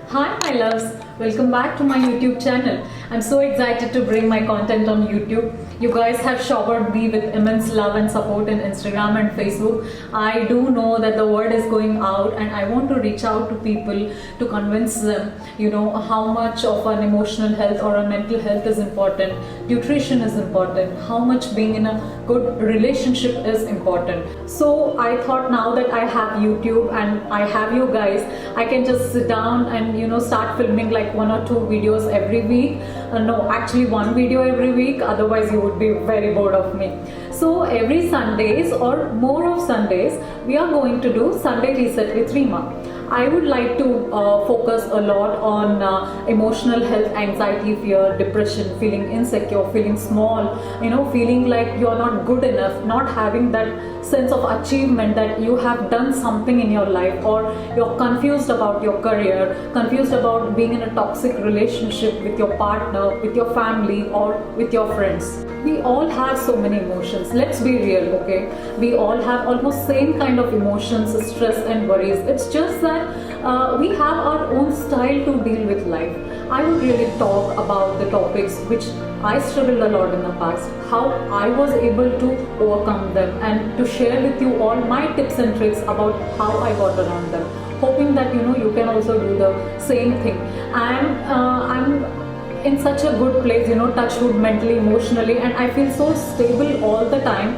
Hi my loves, welcome back to my YouTube channel. I'm so excited to bring my content on YouTube. You guys have showered me with immense love and support in Instagram and Facebook. I do know that the word is going out and I want to reach out to people to convince them, how much of an emotional health or a mental health is important. Nutrition is important. How much being in a good relationship is important. So I thought now that I have YouTube and I have you guys, I can just sit down and start filming like 1 or 2 videos every week. No, actually 1 video every week, otherwise you would be very bored of me. So every Sundays or more of Sundays, we are going to do Sunday Reset with Reema. I would like to focus a lot on emotional health, anxiety, fear, depression, feeling insecure, feeling small, feeling like you're not good enough, not having that sense of achievement that you have done something in your life, or you're confused about your career, confused about being in a toxic relationship with your partner, with your family, or with your friends. We all have so many emotions. Let's be real, okay? We all have almost same kind of emotions, stress and worries. It's just that we have our own style to deal with life. I would really talk about the topics which I struggled a lot in the past, how I was able to overcome them, and to share with you all my tips and tricks about how I got around them. Hoping that you can also do the same thing. I'm in such a good place, touch wood, mentally, emotionally, and I feel so stable all the time.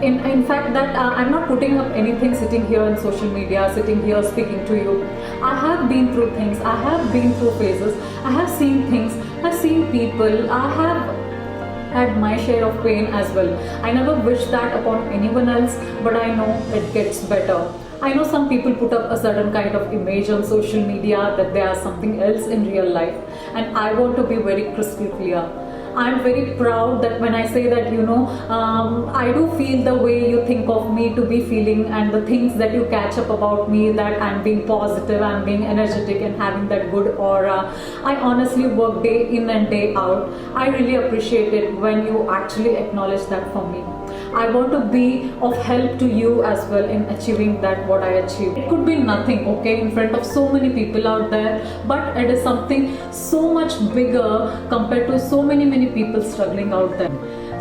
In fact that I'm not putting up anything sitting here on social media, sitting here speaking to you. I have been through things, I have been through phases, I have seen things, I've seen people, I have had my share of pain as well. I never wish that upon anyone else, but I know it gets better. I know some people put up a certain kind of image on social media that they are something else in real life, and I want to be very crystal clear. I'm very proud that when I say that, I do feel the way you think of me to be feeling, and the things that you catch up about me, that I'm being positive, I'm being energetic and having that good aura. I honestly work day in and day out. I really appreciate it when you actually acknowledge that for me. I want to be of help to you as well in achieving that what I achieved. It could be nothing, okay, in front of so many people out there, but it is something so much bigger compared to so many people struggling out there.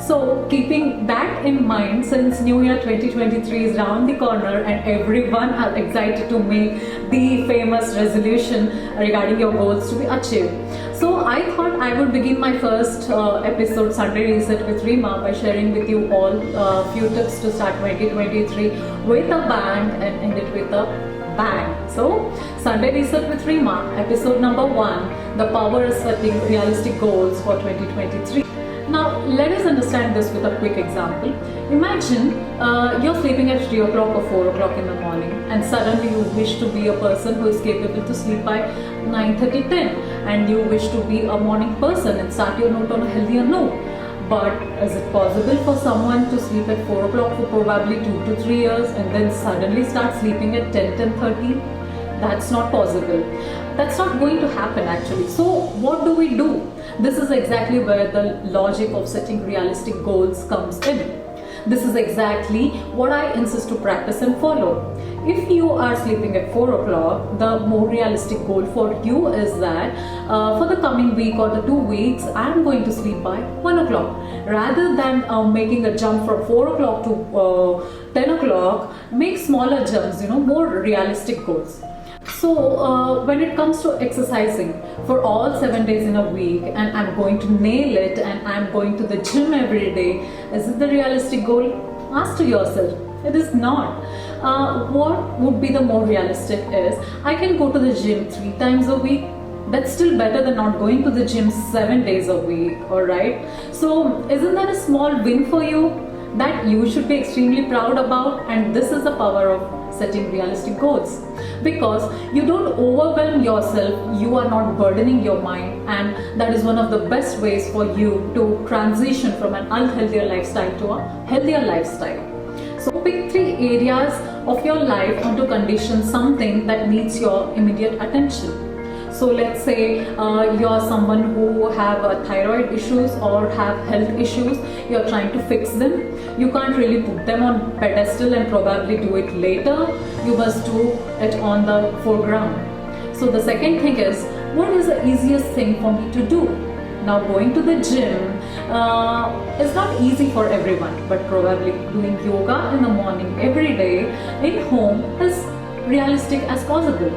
So keeping that in mind, since New Year 2023 is around the corner and everyone are excited to make the famous resolution regarding your goals to be achieved. So I thought I would begin my first episode, Sunday Reset with Reema, by sharing with you all a few tips to start 2023 with a bang and end it with a bang. So Sunday Reset with Reema, episode number 1, the power of setting realistic goals for 2023. Now let us understand this with a quick example. Imagine you're sleeping at 3 o'clock or 4 o'clock in the morning, and suddenly you wish to be a person who is capable to sleep by 9:30, 10, and you wish to be a morning person and start your note on a healthier note. But is it possible for someone to sleep at 4 o'clock for probably 2 to 3 years and then suddenly start sleeping at 10, 10:30? That's not possible. That's not going to happen actually. So what do we do? This is exactly where the logic of setting realistic goals comes in. This is exactly what I insist to practice and follow. If you are sleeping at 4 o'clock, the more realistic goal for you is that for the coming week or the 2 weeks, I am going to sleep by 1 o'clock. Rather than making a jump from 4 o'clock to 10 o'clock, make smaller jumps, more realistic goals. So when it comes to exercising for all 7 days in a week, and I'm going to nail it, and I'm going to the gym every day, is it the realistic goal? Ask to yourself. It is not. What would be the more realistic is, I can go to the gym 3 times a week. That's still better than not going to the gym 7 days a week, alright? So isn't that a small win for you that you should be extremely proud about? And this is the power of setting realistic goals, because you don't overwhelm yourself, you are not burdening your mind, and that is one of the best ways for you to transition from an unhealthier lifestyle to a healthier lifestyle. So pick 3 areas of your life and to condition something that needs your immediate attention. So let's say you're someone who have thyroid issues or have health issues, you're trying to fix them. You can't really put them on pedestal and probably do it later. You must do it on the foreground. So the second thing is, what is the easiest thing for me to do? Now, going to the gym is not easy for everyone, but probably doing yoga in the morning every day in home is realistic as possible.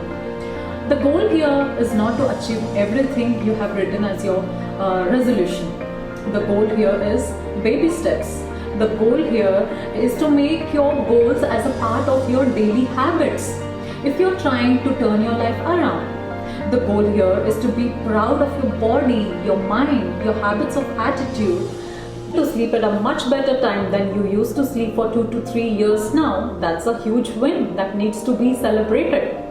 The goal here is not to achieve everything you have written as your resolution. The goal here is baby steps. The goal here is to make your goals as a part of your daily habits. If you're trying to turn your life around, the goal here is to be proud of your body, your mind, your habits of attitude. To sleep at a much better time than you used to sleep for 2 to 3 years now, that's a huge win that needs to be celebrated.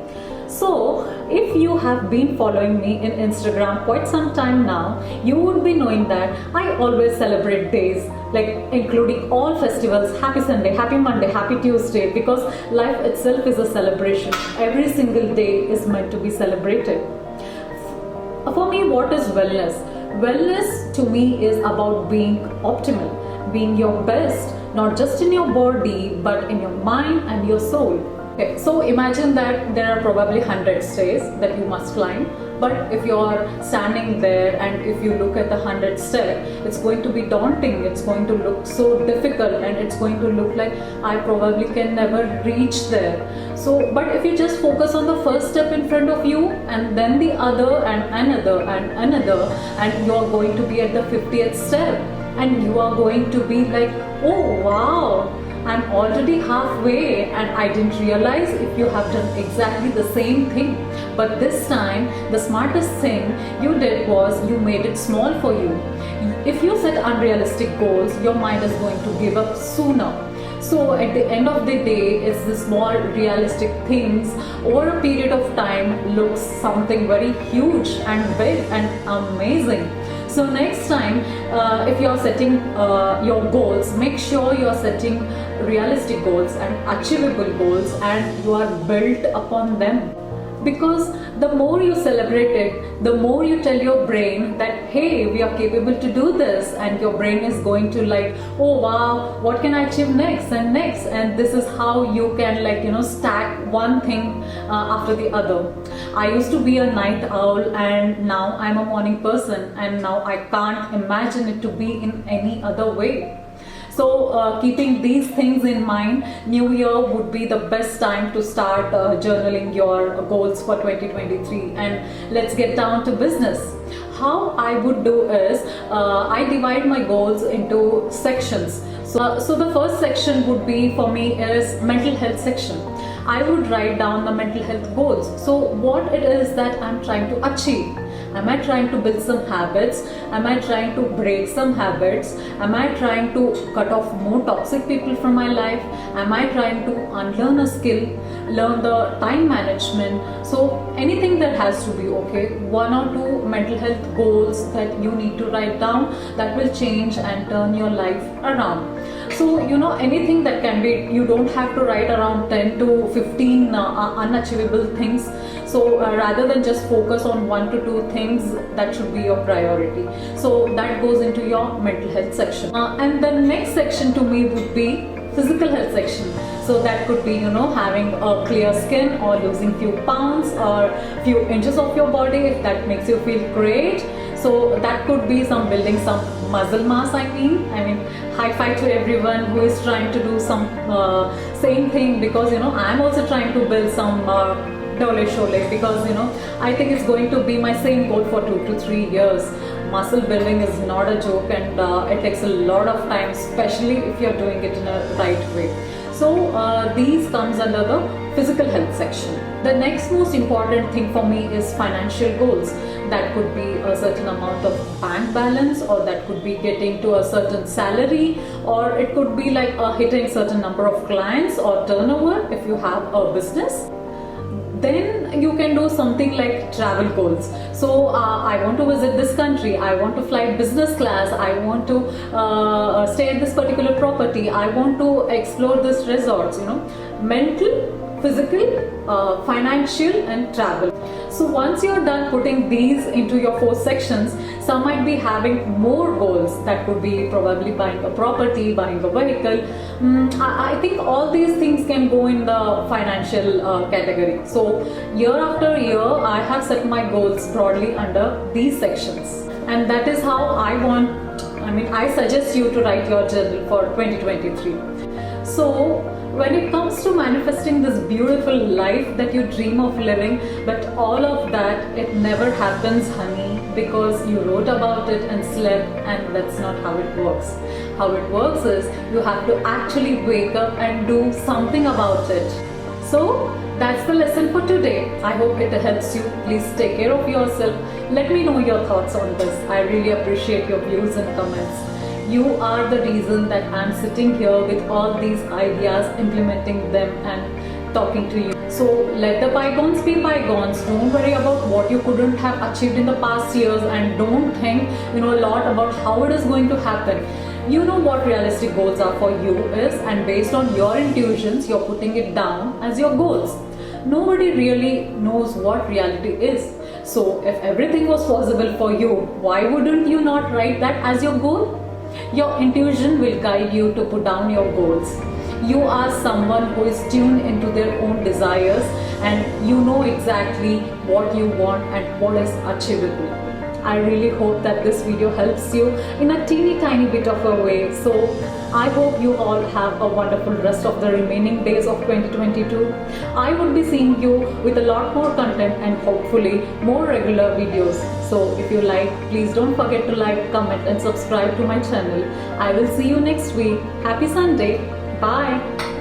So, if you have been following me in Instagram quite some time now, you would be knowing that I always celebrate days, like including all festivals, Happy Sunday, Happy Monday, Happy Tuesday, because life itself is a celebration. Every single day is meant to be celebrated. For me, what is wellness? Wellness to me is about being optimal, being your best, not just in your body, but in your mind and your soul. Okay, so imagine that there are probably 100 stairs that you must climb, but if you're standing there and if you look at the 100th step, it's going to be daunting, it's going to look so difficult, and it's going to look like I probably can never reach there. So, but if you just focus on the first step in front of you and then the other and another and another, and you're going to be at the 50th step, and you are going to be like, oh wow, I'm already halfway and I didn't realize if you have done exactly the same thing. But this time, the smartest thing you did was you made it small for you. If you set unrealistic goals, your mind is going to give up sooner. So at the end of the day, it's the small realistic things over a period of time looks something very huge and big and amazing. So next time, if you're setting your goals, make sure you're setting realistic goals and achievable goals, and you are built upon them. Because the more you celebrate it, the more you tell your brain that, hey, we are capable to do this, and your brain is going to like, oh wow, what can I achieve next and next, and this is how you can stack one thing after the other. I used to be a night owl and now I'm a morning person, and now I can't imagine it to be in any other way. So keeping these things in mind, New Year would be the best time to start journaling your goals for 2023. And let's get down to business. How I would do is, I divide my goals into sections. So the first section would be for me is mental health section. I would write down the mental health goals. So what it is that I'm trying to achieve. Am I trying to build some habits? Am I trying to break some habits? Am I trying to cut off more toxic people from my life? Am I trying to unlearn a skill, learn the time management? So anything that has to be okay, 1 or 2 mental health goals that you need to write down that will change and turn your life around. So anything that can be, you don't have to write around 10 to 15 unachievable things. So rather than just focus on 1 to 2 things, that should be your priority. So that goes into your mental health section. And the next section to me would be physical health section. So that could be having a clear skin, or losing few pounds or few inches of your body if that makes you feel great. So that could be building some muscle mass. I mean high five to everyone who is trying to do some same thing, because I'm also trying to build some dole shole, because I think it's going to be my same goal for 2 to 3 years. Muscle building is not a joke, and it takes a lot of time, especially if you're doing it in a right way. So these comes under the physical health section. The next most important thing for me is financial goals. That could be a certain amount of bank balance, or that could be getting to a certain salary, or it could be like hitting certain number of clients or turnover if you have a business. Then you can do something like travel goals. So I want to visit this country, I want to fly business class, I want to stay at this particular property, I want to explore this resorts. Mental physical, financial, and travel. So once you're done putting these into your 4 sections, some might be having more goals. That could be probably buying a property, buying a vehicle. I think all these things can go in the financial category. So year after year, I have set my goals broadly under these sections. And that is how I suggest you to write your journal for 2023. So when it comes to manifesting this beautiful life that you dream of living, but all of that, it never happens, honey, because you wrote about it and slept, and that's not how it works. How it works is you have to actually wake up and do something about it. So that's the lesson for today. I hope it helps you. Please take care of yourself. Let me know your thoughts on this. I really appreciate your views and comments. You are the reason that I'm sitting here with all these ideas, implementing them and talking to you. So let the bygones be bygones. Don't worry about what you couldn't have achieved in the past years, and don't think a lot about how it is going to happen. You know what realistic goals are for you is, and based on your intuitions, you're putting it down as your goals. Nobody really knows what reality is. So if everything was possible for you, why wouldn't you not write that as your goal? Your intuition will guide you to put down your goals. You are someone who is tuned into their own desires, and you know exactly what you want and what is achievable. I really hope that this video helps you in a teeny tiny bit of a way. So I hope you all have a wonderful rest of the remaining days of 2022. I would be seeing you with a lot more content and hopefully more regular videos. So if you like, please don't forget to like, comment and subscribe to my channel. I will see you next week. Happy Sunday. Bye.